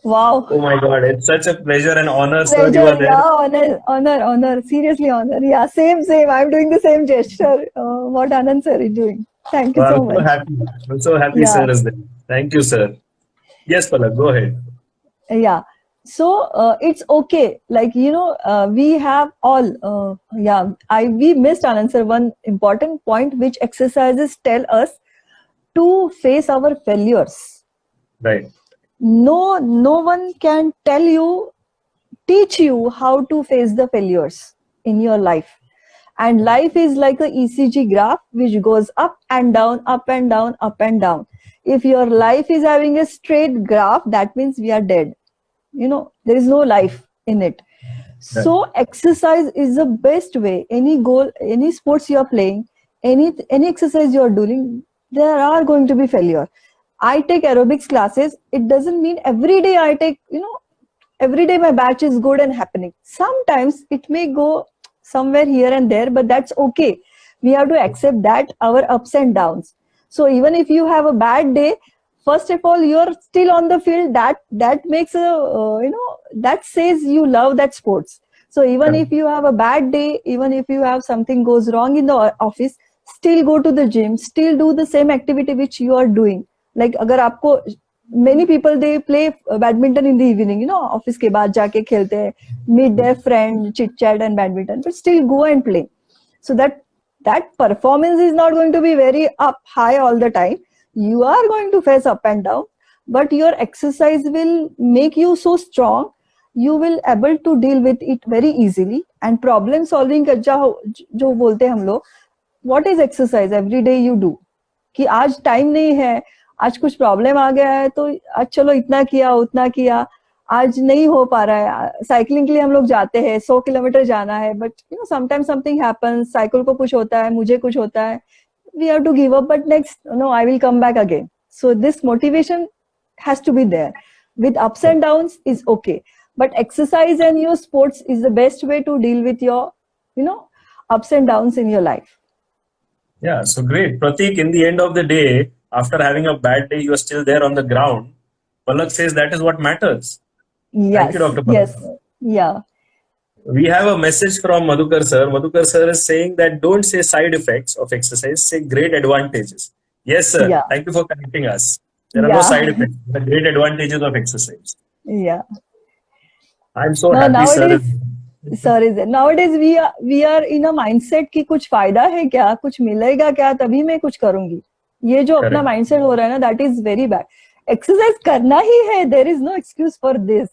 Wow. Oh my God, it's such a pleasure and honor, sir, you are Pleasure, there. yeah, honor. Seriously, honor. Yeah, same. I'm doing the same gesture. What Anand sir is doing. Thank you Oh, so I'm so much. happy. I'm so happy, Yeah, sir, is there. Thank you, sir. Yes, Palak, go ahead. yeah. So it's okay. Like we have all. Yeah, we missed Anand sir one important point, which exercises tell us to face our failures. Right. No one can teach you how to face the failures in your life. And life is like a ECG graph which goes up and down, up and down, up and down. If your life is having a straight graph, that means we are dead. There is no life in it. Right. So exercise is the best way. Any goal, any sports you are playing, any exercise you are doing, there are going to be failure. I take aerobics classes. It doesn't mean every day I take, every day my batch is good and happening. Sometimes it may go somewhere here and there, but that's okay. We have to accept that our ups and downs. So even if you have a bad day, first of all, you're still on the field. That makes that says you love that sports. So even Correct. if you have a bad day, even if you have something goes wrong in the office, still go to the gym, still do the same activity which you are doing. Like अगर आपको many people they play badminton in the evening, office के बाद जाके खेलते हैं, meet their friend, chit chat and badminton, but still go and play. So that performance is not going to be very up high all the time. You are going to face up and down, but your exercise will make you so strong. You will able to deal with it very easily. And problem solving का जो बोलते हैं हम लोग, what is exercise every day you do? कि आज time नहीं है, आज कुछ प्रॉब्लम आ गया है, तो आज चलो इतना किया उतना किया, आज नहीं हो पा रहा है. साइकिलिंग के लिए हम लोग जाते हैं, 100 किलोमीटर जाना है, but sometimes something happens, cycle को कुछ होता है, मुझे कुछ होता है, we have to give up, but next, no, I will come back again. So this motivation has to be there. With ups and downs is okay, but exercise and your sports is the best way to deal with your, ups and downs in your life. Yeah, so great. Pratik, in the end of the day, after having a bad day, you are still there on the ground. Palak says that is what matters. Thank you, Yes, Dr. Palak. yes, yeah. We have a message from Madhukar sir. Madhukar sir is saying that don't say side effects of exercise, say great advantages. Yes, sir. Yeah. Thank you for connecting us. There are no Yeah. side effects, the great advantages of exercise. Yeah. I'm so No, happy, sir. nowadays we are in a mindset कि कुछ फायदा है क्या, कुछ मिलेगा क्या, तभी मैं कुछ करूंगी. ये जो अपना Correct. mindset हो रहा है ना, that is very bad. Exercise करना ही है. There is no excuse for this.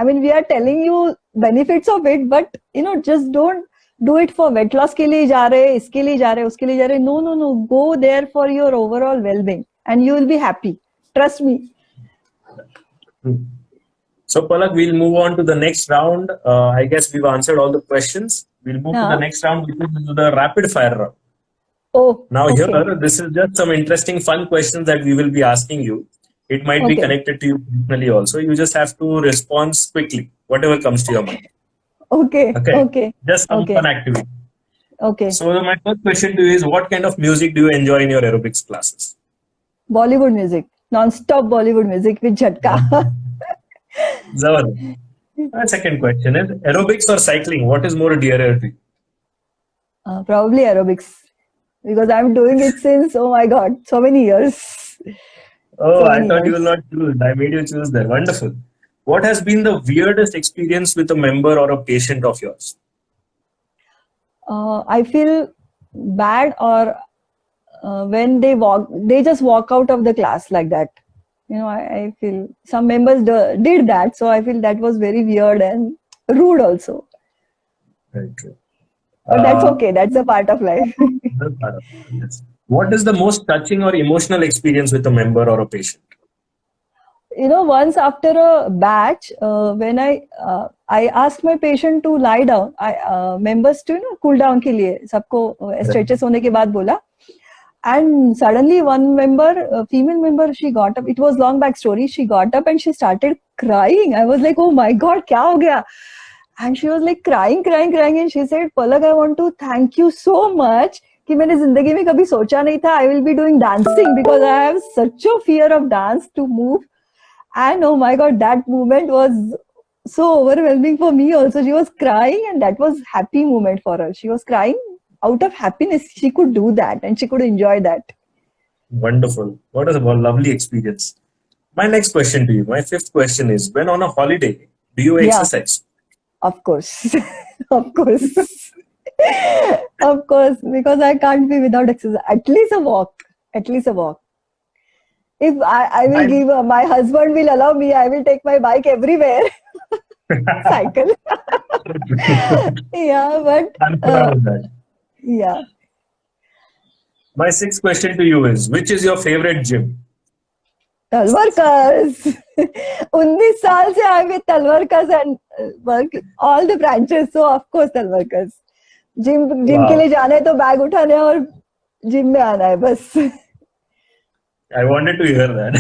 I mean, we are telling you benefits of it, but just don't do it for weight loss के लिए जा रहे, इसके लिए जा रहे, उसके लिए जा रहे. No. Go there for your overall well-being, and you will be happy. Trust me. So, Palak, we'll move on to the next round. I guess we've answered all the questions. We'll move to the next round, which is the rapid fire round. Oh. Now, okay. here, this is just some interesting, fun questions that we will be asking you. It might be Okay. connected to you personally also. You just have to respond quickly, whatever comes to your mind. Okay. Just some Okay. fun activity. Okay. So, my first question to you is, what kind of music do you enjoy in your aerobics classes? Bollywood music, non-stop Bollywood music with jhatka. Zabardast. My second question is, aerobics or cycling, what is more dearer to you? Probably aerobics, because I'm doing it since, oh my God, so many years. Oh, So I many thought you years. will not choose. I made you choose that. Wonderful. What has been the weirdest experience with a member or a patient of yours? I feel bad or when they just walk out of the class like that. I feel some members did that, so I feel that was very weird and rude also. Very true. But that's okay. That's a part of life. That's part of it, yes. What is the most touching or emotional experience with a member or a patient? Once after a batch, when I asked my patient to lie down, members to cool down के लिए सबको stretches होने के बाद बोला, and suddenly one member, female member, she got up. It was long back story. She got up and she started crying. I was like, oh my God, क्या हो गया? And she was like crying, and she said, Palak, I want to thank you so much कि मैंने जिंदगी में कभी सोचा नहीं था I will be doing dancing because I have such a fear of dance to move. And oh my God, that moment was so overwhelming for me also. She was crying, and that was happy moment for her. She was crying out of happiness. She could do that and she could enjoy that. Wonderful. What a lovely experience. My next question to you, my fifth question is, when on a holiday, do you Yeah, exercise? of course. Of course. Of course, because I can't be without exercise. At least a walk. At least a walk. If I will I, give, my husband will allow me, I will take my bike everywhere, cycle. Yeah, but I'm proud of that. yeah. My sixth question to you is, which is your favorite gym? Talwarkers. 19 साल से I'm with Talwarkers and work all the branches. So of course Talwarkers. Gym के Wow. लिए जाना है तो bag उठाना है और जिम में आना है बस. I wanted to hear that.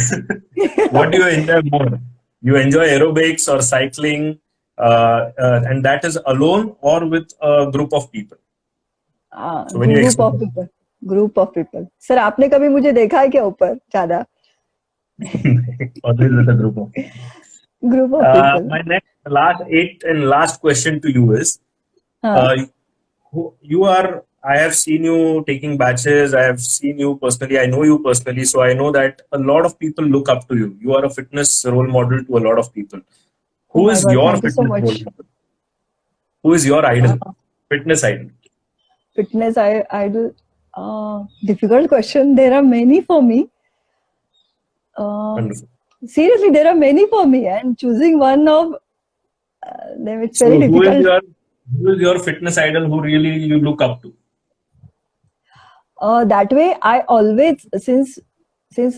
What do you enjoy more? You enjoy aerobics or cycling, and that is alone or with a group of people. So when you group of explain, people. Group of people. Sir आपने कभी मुझे देखा है क्या ऊपर ज्यादा? always with a group of people. Group of people. My next, eighth and last question to you is, हाँ. uh, you are. I have seen you taking batches. I have seen you personally. I know you personally, so I know that a lot of people look up to you. You are a fitness role model to a lot of people. Oh Who my is God, your thank you so fitness role much. model? Who is your idol? Uh, Fitness idol. Fitness idol. Difficult question. There are many for me. Wonderful. Seriously, there are many for me, and choosing one of them, it's very So difficult. who is your fitness idol who really you look up to? That way, I always, since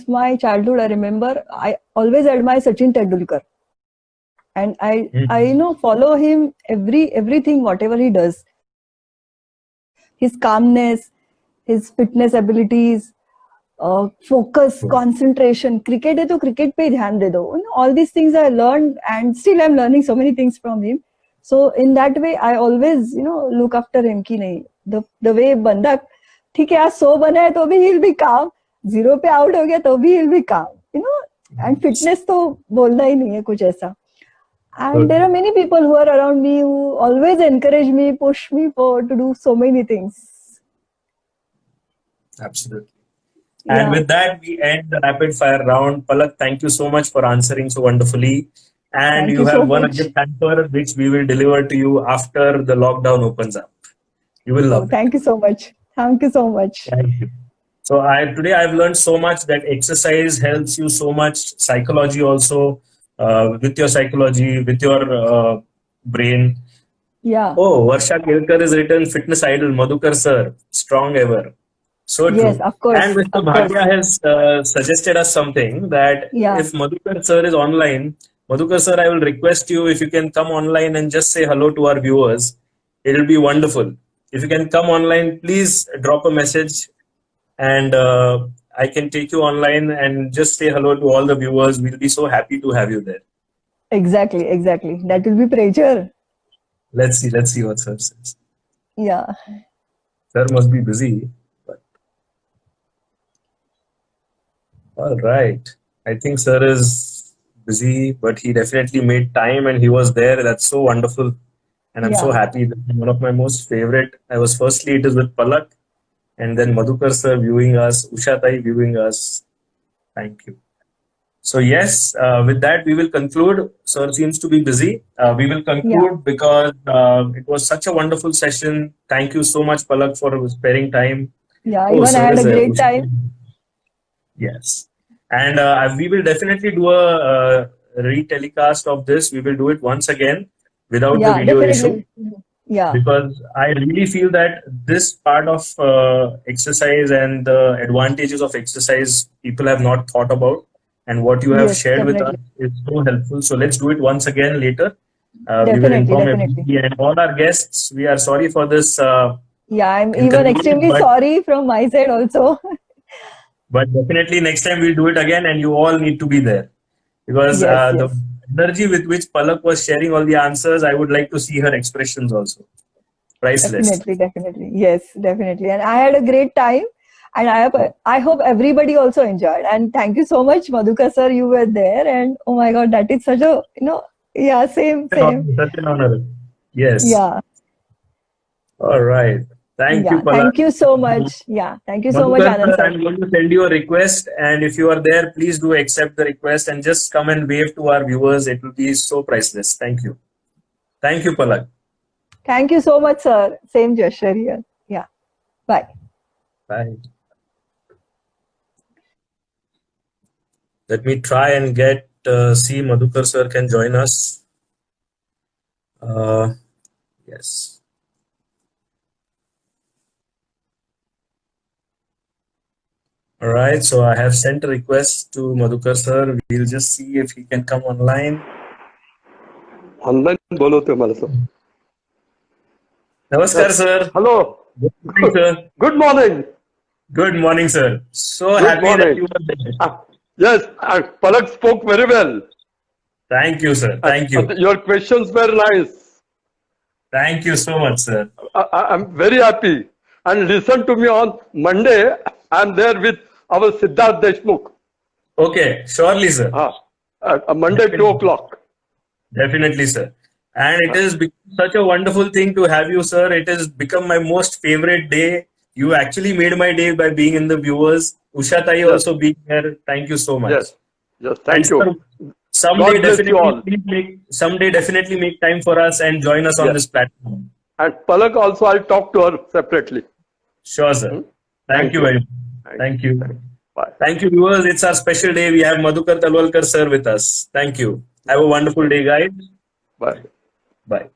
my childhood, I remember I always admire Sachin Tendulkar, and I follow him everything whatever he does. His calmness, his fitness abilities, focus, concentration. Cricket है तो cricket पे ध्यान दे दो. You know, all these things I learned, and still I'm learning so many things from him. So in that way, I always look after him कि नहीं the way बंदा ठीक है आज 100 बना है तो भी he'll be calm. 0 पे out हो गया तो भी he'll be calm. And fitness तो बोलना ही नहीं है कुछ ऐसा. And there are many people who are around me who always encourage me, push me to do so many things. Absolutely. And Yeah. with that, we end the rapid fire round. Palak, thank you so much for answering so wonderfully. And Thank you you have so won a much. gift hamper which we will deliver to you after the lockdown opens up. You will Oh, love it. thank you so much. Thank you so much. Thank you. So today I've learned so much that exercise helps you so much. Psychology also, with your psychology, with your brain. Yeah. Oh, Varsha Kelkar is written fitness idol, Madhukar sir, strong ever. So Yes, true. of course. And Mr. Of course. Bhatia has suggested us something that Yeah. if Madhukar sir is online, Madhukar sir, I will request you if you can come online and just say hello to our viewers. It will be wonderful. If you can come online, please drop a message and I can take you online and just say hello to all the viewers. We'll be so happy to have you there. Exactly. That will be pleasure. Let's see what sir says. Yeah. Sir must be busy. But all right. I think sir is busy, but he definitely made time and he was there. That's so wonderful. And I'm so Yeah. happy. This is one of my most favorite. It is with Palak and then Madhukar sir viewing us, Usha Tai viewing us. Thank you. So yes, with that we will conclude. Sir seems to be busy. We will conclude because it was such a wonderful session. Thank you so much, Palak, for sparing time. Yeah. Oh, Even I sir had a is there. great time. Yes. And we will definitely do a retelecast of this. We will do it once again without the Yeah, video issue. definitely. Yeah. Because I really feel that this part of exercise and the advantages of exercise people have not thought about, and what you have Yes, shared with us definitely. is so helpful. So let's do it once again later. We will Definitely. inform everybody and all our guests. We are sorry for this Yeah, I'm even inconvenience, extremely but, sorry from my side also. but definitely next time we'll do it again, and you all need to be there because Yes. the energy with which Palak was sharing all the answers, I would like to see her expressions also. Priceless. Definitely. Yes, definitely. And I had a great time. And I hope everybody also enjoyed. And thank you so much, Madhukar sir, you were there. And oh my God, that is such a, yeah, same. Such an honor. Yes. Yeah. All right. Thank you, Palak. Thank you so much. Yeah. Thank you so much, Madhukar Anand sir, sir. I'm going to send you a request, and if you are there, please do accept the request and just come and wave to our viewers. It will be so priceless. Thank you. Thank you, Palak. Thank you so much, sir. Same gesture here. Yeah. Bye. Bye. Let me try and see Madhukar sir can join us. Yes. All right, so I have sent a request to Madhukar sir. We'll just see if he can come online. Online बोलवतोय मला sir. Namaskar, sir. Hello. Good morning, sir. Good morning. Good morning, sir. So Good happy morning. that you were there. Yes, Palak spoke very well. Thank you, sir. Thank you. Your questions were nice. Thank you so much, sir. I'm very happy. And listen to me on Monday. I'm there with our Siddharth Deshmukh. Okay, surely, sir. Monday, 2 o'clock. Definitely, sir. And it is such a wonderful thing to have you, sir. It has become my most favorite day. You actually made my day by being in the viewers. Usha Tai also being here. Thank you so much. Yes, thank you. Sir, someday definitely make time for us and join us on this platform. And Palak also, I'll talk to her separately. Sure, sir. Thank you very much. Thank you. Bye. Thank you, viewers. It's our special day. We have Madhukar Talwalkar sir with us. Thank you. Have a wonderful day, guys. Bye. Bye.